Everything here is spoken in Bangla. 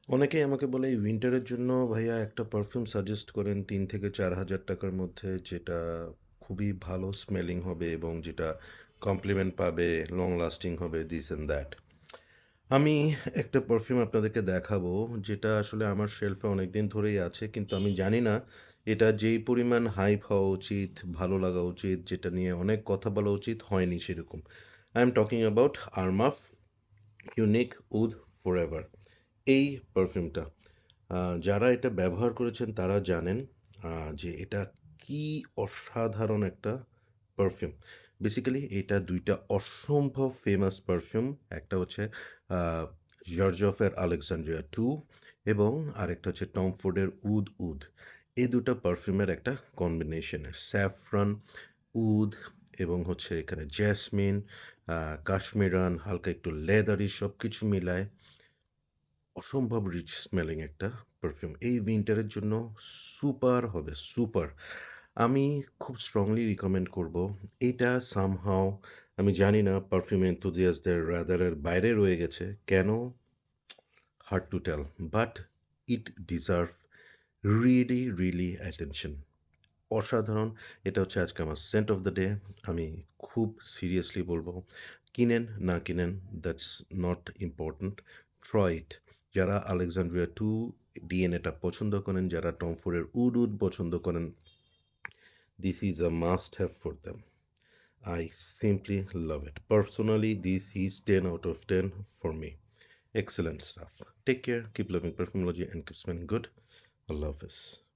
অনেকেই আমাকে বলে এই উইন্টারের জন্য ভাইয়া একটা পারফিউম সাজেস্ট করেন ৩ থেকে ৪ হাজার টাকার মধ্যে যেটা খুবই ভালো স্মেলিং হবে এবং যেটা কমপ্লিমেন্ট পাবে, লং লাস্টিং হবে, দিস অ্যান্ড দ্যাট। আমি একটা পারফিউম আপনাদেরকে দেখাবো যেটা আসলে আমার শেলফে অনেক দিন ধরেই আছে, কিন্তু আমি জানি না এটা যেই পরিমাণ হাইপ হওয়া উচিত, ভালো লাগা উচিত, যেটা নিয়ে অনেক কথা বলা উচিত, হয়নি সেরকম। I am talking about Armaf unique wood forever. এই পারফিউমটা যারা এটা ব্যবহার করেছেন তারা জানেন যে এটা কি অসাধারণ একটা পারফিউম। বেসিক্যালি এটা ২ টা অসম্ভব ফেমাস পারফিউম। একটা হচ্ছে আ জর্জফের 'আলেকজান্দ্রিয়া II' এবং আরেকটা হচ্ছে টম ফোর্ডের 'উদ উদ'। এই ২ টা পারফিউমের একটা কম্বিনেশনে স্যাফরন, উদ এবং হচ্ছে এখানে জেসমিন, কাশ্মীরান, হালকা একটু লেদারি সবকিছু মিলায় অসম্ভব রিচ স্মেলিং একটা পারফিউম। এই উইন্টারের জন্য সুপার হবে, সুপার। আমি খুব স্ট্রংলি রিকমেন্ড করব। এইটা সামহাউ আমি জানি না পারফিউম এনথুজিয়াস্টদের রাদারের বাইরে রয়ে গেছে। কেন? Hard to tell. But it deserve really, really attention. অসাধারণ! এটা হচ্ছে আজকে আমার সেন্ট অফ দ্য ডে। আমি খুব সিরিয়াসলি বলব, কিনেন না কিনেন that's not important. Try it. যারা 'আলেকজান্দ্রিয়া II' ডিএনএটা পছন্দ করেন, যারা টম ফোর্ডের 'উড উড' পছন্দ করেন, this is a must have for them. I simply love it. Personally, this is 10 out of 10 for me. Excellent stuff. Take care, keep loving perfumology, and keep smelling good. Allah Hafiz.